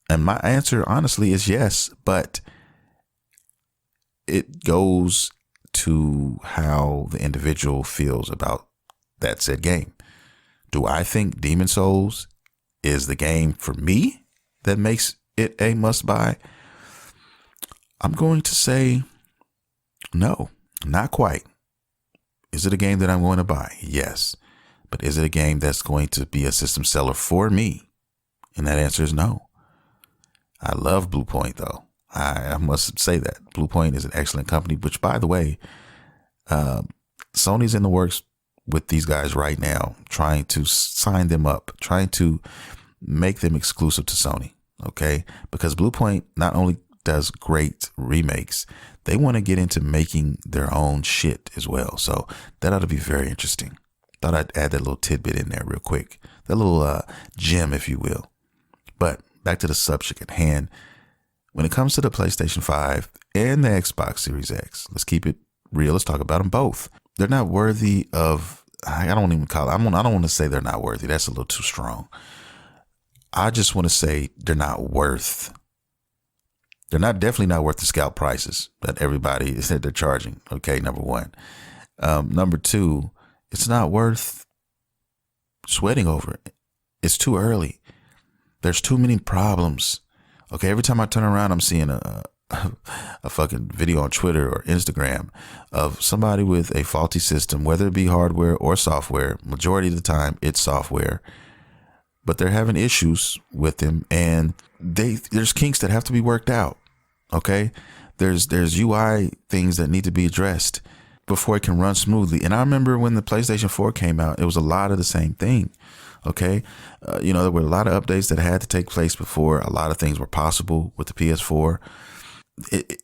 Speaker 3: And my answer, honestly, is yes, but it goes to how the individual feels about that said game. Do I think Demon Souls is the game for me that makes it a must buy? I'm going to say no, not quite. Is it a game that I'm going to buy? Yes. But is it a game that's going to be a system seller for me? And that answer is no. I love Blue Point though. I must say that Bluepoint is an excellent company, which, by the way, Sony's in the works with these guys right now, trying to sign them up, trying to make them exclusive to Sony. Okay. Because Bluepoint not only does great remakes, they want to get into making their own shit as well. So that ought to be very interesting. Thought I'd add that little tidbit in there real quick, that little gem, if you will. But back to the subject at hand. When it comes to the PlayStation 5 and the Xbox Series X, let's keep it real. Let's talk about them both. They're not worthy of, I don't even call it, I don't want to say they're not worthy. That's a little too strong. I just want to say they're definitely not worth the scalp prices that everybody said they're charging. Okay, number one. Number two, it's not worth sweating over it. It's too early. There's too many problems. Okay, every time I turn around, I'm seeing a fucking video on Twitter or Instagram of somebody with a faulty system, whether it be hardware or software. Majority of the time, it's software. But they're having issues with them, and there's kinks that have to be worked out. Okay, there's UI things that need to be addressed before it can run smoothly. And I remember when the PlayStation 4 came out, it was a lot of the same thing. Okay, there were a lot of updates that had to take place before a lot of things were possible with the PS4.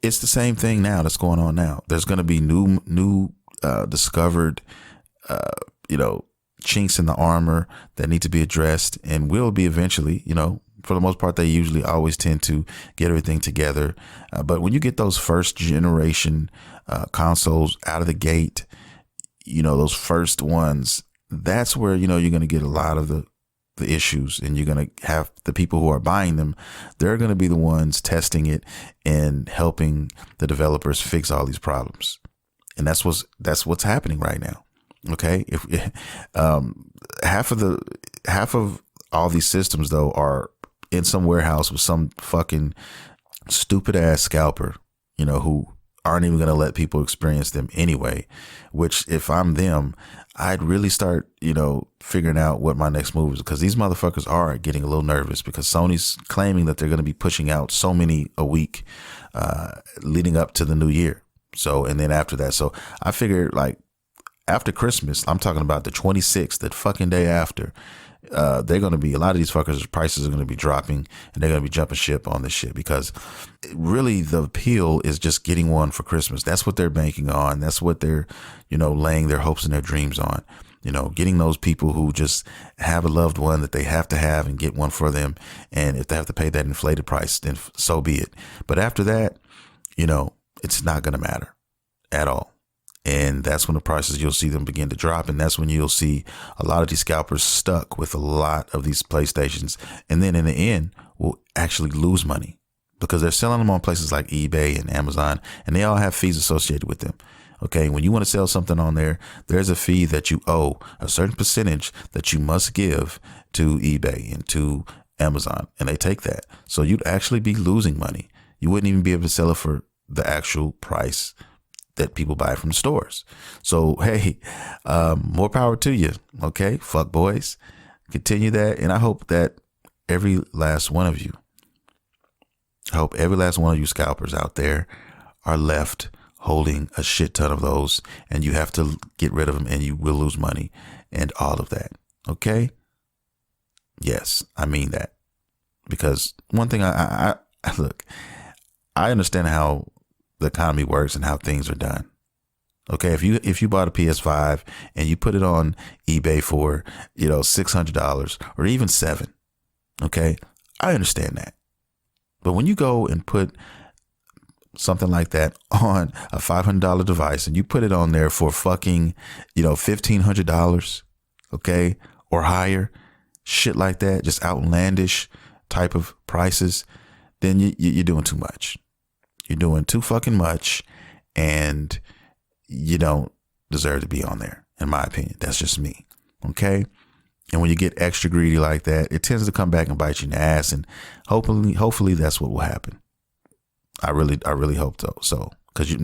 Speaker 3: It's the same thing now that's going on now. There's going to be new discovered, chinks in the armor that need to be addressed, and will be eventually. For the most part, they usually always tend to get everything together. But when you get those first generation consoles out of the gate, those first ones, that's where, you're going to get a lot of the issues, and you're going to have the people who are buying them. They're going to be the ones testing it and helping the developers fix all these problems. And that's what's happening right now. Okay. If half of all these systems though are in some warehouse with some fucking stupid ass scalper, who aren't even going to let people experience them anyway, which if I'm them, I'd really start, figuring out what my next move is, because these motherfuckers are getting a little nervous because Sony's claiming that they're going to be pushing out so many a week, leading up to the new year. So, and then after that, so I figured like after Christmas, I'm talking about the 26th, that fucking day after, they're going to be, a lot of these fuckers' prices are going to be dropping, and they're going to be jumping ship on this shit, because really the appeal is just getting one for Christmas. That's what they're banking on. That's what they're, laying their hopes and their dreams on, getting those people who just have a loved one that they have to have and get one for them. And if they have to pay that inflated price, then so be it. But after that, it's not going to matter at all. And that's when the prices, you'll see them begin to drop. And that's when you'll see a lot of these scalpers stuck with a lot of these PlayStations. And then in the end, will actually lose money because they're selling them on places like eBay and Amazon, and they all have fees associated with them. Okay. When you want to sell something on there, there's a fee that you owe, a certain percentage that you must give to eBay and to Amazon. And they take that. So you'd actually be losing money. You wouldn't even be able to sell it for the actual price that people buy from stores. So, hey, more power to you. Okay. Fuck boys. Continue that. And I hope that every last one of you scalpers out there are left holding a shit ton of those, and you have to get rid of them, and you will lose money and all of that. Okay. Yes, I mean that, because one thing I look, I understand how the economy works and how things are done. Okay. If you bought a PS5 and you put it on eBay for, $600 or even $700, okay, I understand that. But when you go and put something like that on a $500 device and you put it on there for fucking, $1,500, okay, or higher, shit like that, just outlandish type of prices, then you're doing too much. You're doing too fucking much, and you don't deserve to be on there, in my opinion. That's just me. Okay. And when you get extra greedy like that, it tends to come back and bite you in the ass. And hopefully that's what will happen. I really hope so. So, because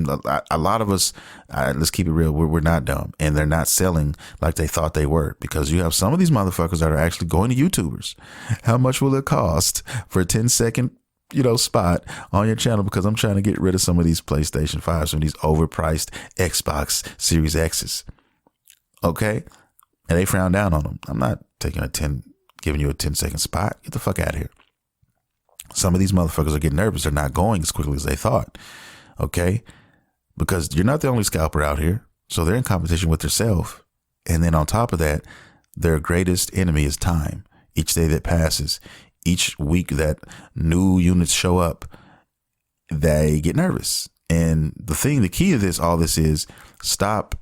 Speaker 3: a lot of us, let's keep it real, we're not dumb, and they're not selling like they thought they were, because you have some of these motherfuckers that are actually going to YouTubers. How much will it cost for a 10-second spot on your channel because I'm trying to get rid of some of these PlayStation 5s, some of these overpriced Xbox Series X's. Okay? And they frown down on them. I'm not giving you a 10-second spot. Get the fuck out of here. Some of these motherfuckers are getting nervous. They're not going as quickly as they thought. Okay? Because you're not the only scalper out here. So they're in competition with themselves. And then on top of that, their greatest enemy is time. Each day that passes, each week that new units show up, they get nervous. And the key to all this is stop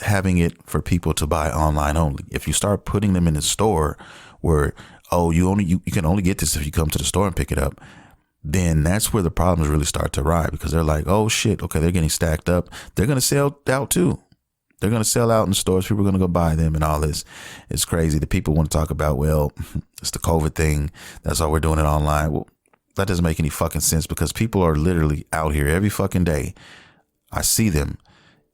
Speaker 3: having it for people to buy online only. If you start putting them in the store where, you can only get this if you come to the store and pick it up, then that's where the problems really start to arrive, because they're like, oh shit, okay, they're getting stacked up. They're going to sell out too. They're going to sell out in stores. People are going to go buy them and all this. It's crazy. The people want to talk about, well, it's the COVID thing. That's why we're doing it online. Well, that doesn't make any fucking sense, because people are literally out here every fucking day. I see them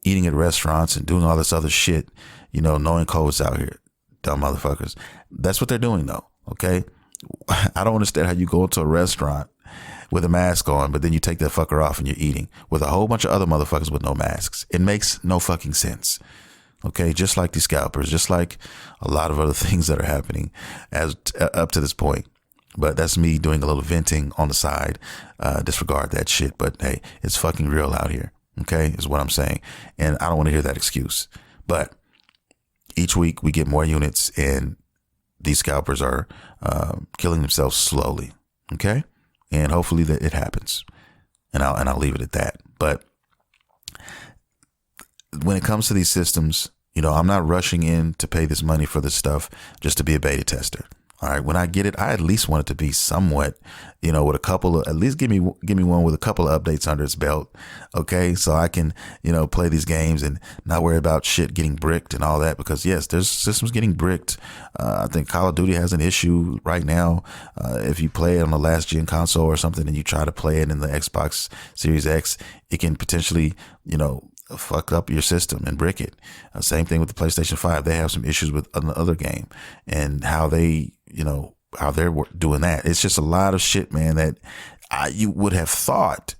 Speaker 3: eating at restaurants and doing all this other shit, knowing COVID's out here. Dumb motherfuckers. That's what they're doing though. Okay. I don't understand how you go into a restaurant with a mask on, but then you take that fucker off and you're eating with a whole bunch of other motherfuckers with no masks. It makes no fucking sense. Okay. Just like these scalpers, just like a lot of other things that are happening up to this point. But that's me doing a little venting on the side. Disregard that shit. But hey, it's fucking real out here. Okay. Is what I'm saying. And I don't want to hear that excuse, but each week we get more units and these scalpers are killing themselves slowly. Okay. And hopefully that it happens, and I'll leave it at that. But when it comes to these systems, I'm not rushing in to pay this money for this stuff just to be a beta tester. All right. When I get it, I at least want it to be somewhat, with a couple of, at least give me one with a couple of updates under its belt. Okay. So I can, play these games and not worry about shit getting bricked and all that, because yes, there's systems getting bricked. I think Call of Duty has an issue right now. If you play it on the last gen console or something and you try to play it in the Xbox Series X, it can potentially, fuck up your system and brick it. Same thing with the PlayStation 5. They have some issues with another game and how they, how they're doing that. It's just a lot of shit, man, that you would have thought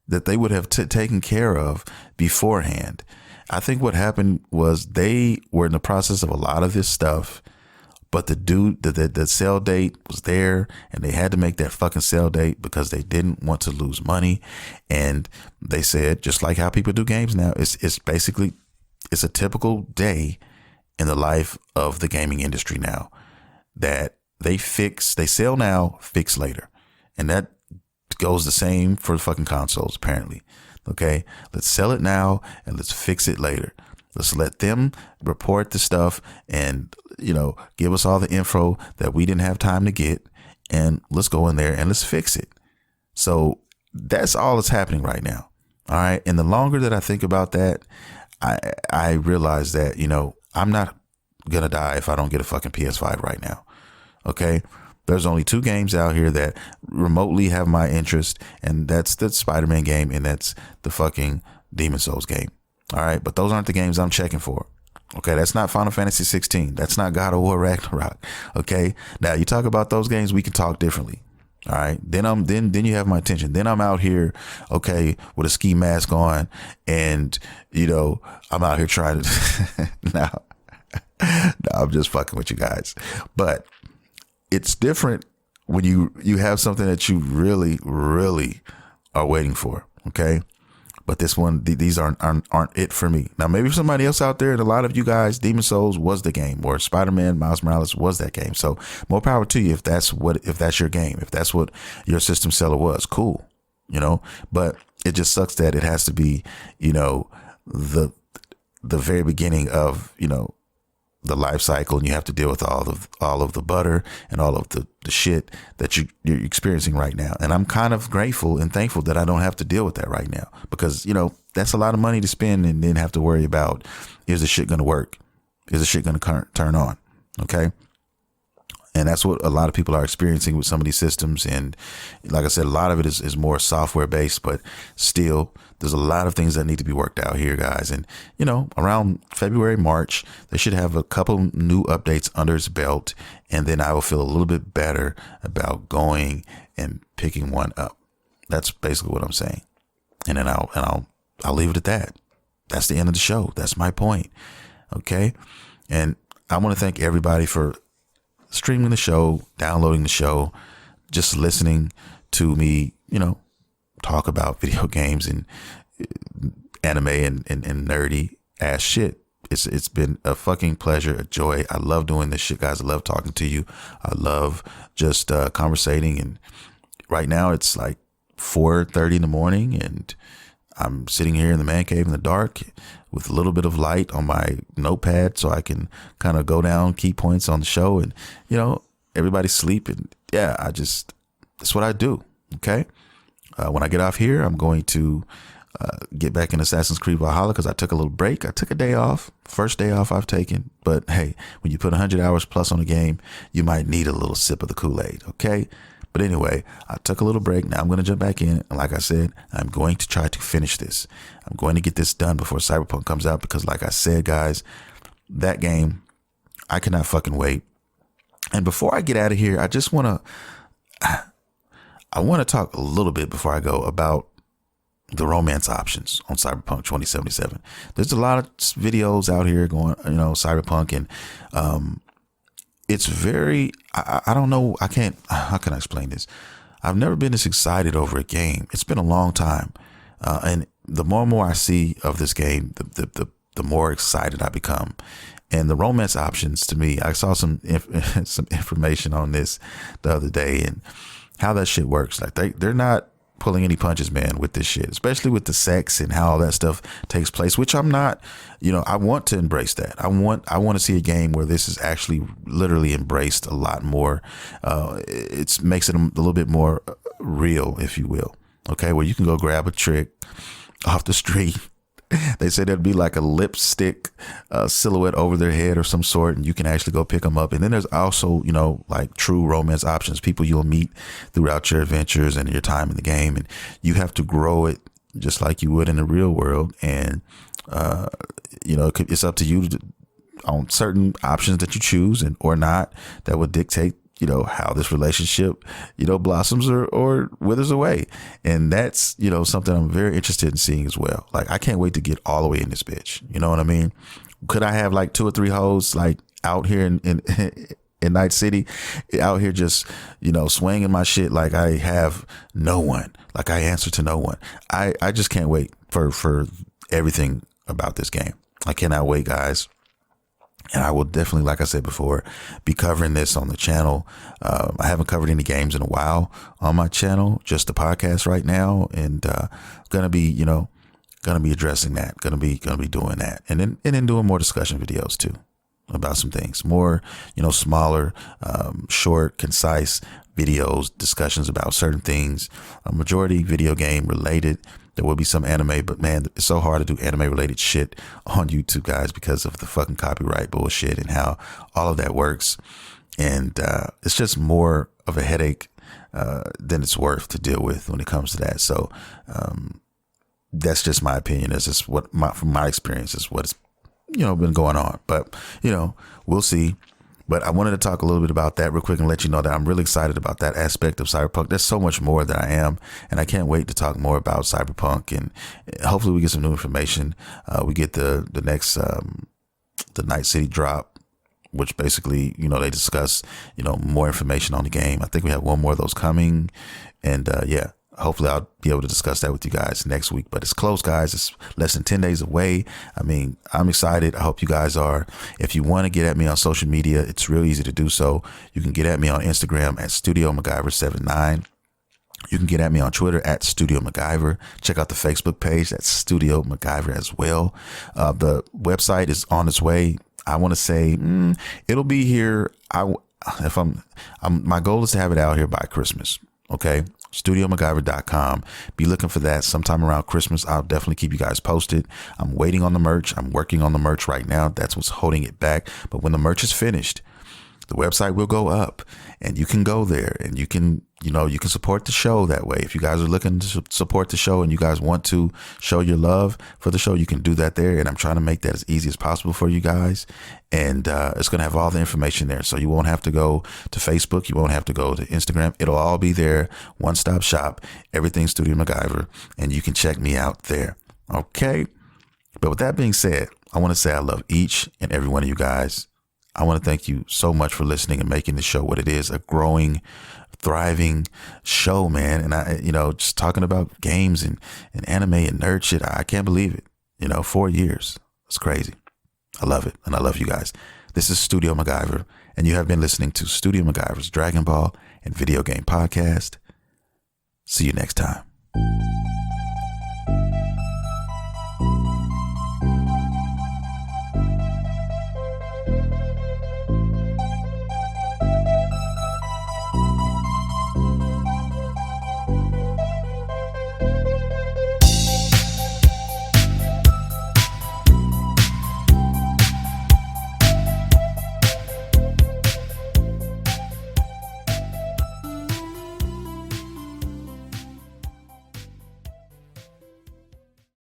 Speaker 3: that they would have taken care of beforehand. I think what happened was they were in the process of a lot of this stuff, but the sell date was there and they had to make that fucking sell date because they didn't want to lose money. And they said, just like how people do games now, it's basically, it's a typical day in the life of the gaming industry now, that they sell now, fix later. And that goes the same for fucking consoles, apparently. Okay. Let's sell it now and let's fix it later. Let's let them report the stuff and, give us all the info that we didn't have time to get, and let's go in there and let's fix it. So that's all that's happening right now. All right. And the longer that I think about that, I realize that, I'm not going to die if I don't get a fucking PS5 right now. Okay. There's only 2 games out here that remotely have my interest, and that's the Spider-Man game and that's the fucking Demon Souls game. All right. But those aren't the games I'm checking for. Okay. That's not Final Fantasy 16. That's not God of War Ragnarok. Okay. Now you talk about those games, we can talk differently. All right. Then you have my attention. Then I'm out here, okay, with a ski mask on, and, I'm out here trying to, no, I'm just fucking with you guys. But it's different when you have something that you really, really are waiting for. Okay. But this one, these aren't it for me. Now, maybe somebody else out there, and a lot of you guys, Demon Souls was the game, or Spider-Man, Miles Morales was that game. So more power to you if that's your game, if that's what your system seller was. Cool, But it just sucks that it has to be, the very beginning of, the life cycle, and you have to deal with all of the butter and all of the shit that you're experiencing right now. And I'm kind of grateful and thankful that I don't have to deal with that right now, because that's a lot of money to spend and then have to worry about, is the shit going to work? Is the shit going to turn on? Okay. And that's what a lot of people are experiencing with some of these systems. And like I said, a lot of it is more software based, but still there's a lot of things that need to be worked out here, guys. And, you know, around February, March, they should have a couple new updates under its belt. And then I will feel a little bit better about going and picking one up. That's basically what I'm saying. And then I'll leave it at that. That's the end of the show. That's my point. Okay. And I want to thank everybody for streaming the show, downloading the show, just listening to me, you know, talk about video games and anime and nerdy ass shit. It's been a fucking pleasure, a joy. I love doing this shit, guys. I love talking to you. I love just conversating. And right now it's like 4:30 in the morning, and I'm sitting here in the man cave in the dark with a little bit of light on my notepad so I can kind of go down key points on the show. And, you know, everybody's sleeping. Yeah, that's what I do. Okay. When I get off here, I'm going to get back in Assassin's Creed Valhalla because I took a little break. I took a day off. First day off I've taken. But hey, when you put 100 hours plus on a game, you might need a little sip of the Kool-Aid. Okay. But anyway, I took a little break. Now I'm going to jump back in. And like I said, I'm going to try to finish this. I'm going to get this done before Cyberpunk comes out because like I said, guys, that game, I cannot fucking wait. And before I get out of here, I just want to talk a little bit before I go about the romance options on Cyberpunk 2077. There's a lot of videos out here going, you know, Cyberpunk, and it's very, I don't know, how can I explain this? I've never been this excited over a game. It's been a long time. And the more and more I see of this game, the more excited I become. And the romance options, to me, I saw some information on this the other day and how that shit works. Like they're not pulling any punches, man, with this shit, especially with the sex and how all that stuff takes place, which I'm not, you know, I want to embrace that. I want to see a game where this is actually literally embraced a lot more. It makes it a little bit more real, if you will. Okay. Where you can go grab a trick off the street. They say there'd be like a lipstick silhouette over their head or some sort, and you can actually go pick them up. And then there's also, you know, like true romance options, people you'll meet throughout your adventures and your time in the game. And you have to grow it just like you would in the real world. And, you know, it's up to you on certain options that you choose and or not that would dictate, you know, how this relationship, you know, blossoms or withers away. And that's, you know, something I'm very interested in seeing as well. Like, I can't wait to get all the way in this bitch. You know what I mean? Could I have like 2 or 3 hoes like out here in Night City, out here just, you know, swinging my shit like I have no one, like I answer to no one. I just can't wait for everything about this game. I cannot wait, guys. And I will definitely, like I said before, be covering this on the channel. I haven't covered any games in a while on my channel, just the podcast right now. And gonna be addressing that. Gonna be doing that. And then doing more discussion videos too about some things. More, you know, smaller, short, concise videos, discussions about certain things. A majority video game related. There will be some anime, but man, it's so hard to do anime related shit on YouTube, guys, because of the fucking copyright bullshit and how all of that works. And it's just more of a headache than it's worth to deal with when it comes to that. So that's just my opinion. That's just from my experience is what's, you know, been going on. But, you know, we'll see. But I wanted to talk a little bit about that real quick and let you know that I'm really excited about that aspect of Cyberpunk. There's so much more that I am, and I can't wait to talk more about Cyberpunk. And hopefully we get some new information. We get the next the Night City drop, which basically, you know, they discuss, you know, more information on the game. I think we have one more of those coming, and yeah. Hopefully I'll be able to discuss that with you guys next week, but it's close, guys. It's less than 10 days away. I mean, I'm excited. I hope you guys are. If you want to get at me on social media, it's real easy to do so. You can get at me on Instagram at StudioMguyvR79. You can get at me on Twitter at StudioMguyvR. Check out the Facebook page. That's StudioMguyvR as well. The website is on its way. I want to say it'll be here. My goal is to have it out here by Christmas. Okay. StudioMguyvR.com. Be looking for that sometime around Christmas. I'll definitely keep you guys posted. I'm waiting on the merch. I'm working on the merch right now. That's what's holding it back. But when the merch is finished, The website will go up, and you can go there, and you can support the show that way. If you guys are looking to support the show and you guys want to show your love for the show, you can do that there. And I'm trying to make that as easy as possible for you guys. And it's going to have all the information there. So you won't have to go to Facebook. You won't have to go to Instagram. It'll all be there. One-stop shop. Everything Studio MacGyver. And you can check me out there. Okay. But with that being said, I want to say I love each and every one of you guys. I want to thank you so much for listening and making the show what it is, a growing, thriving show, man. And I, just talking about games and anime and nerd shit, I can't believe it. 4 years. It's crazy. I love it. And I love you guys. This is Studio MacGyver, and you have been listening to Studio MacGyver's Dragon Ball and Video Game Podcast. See you next time.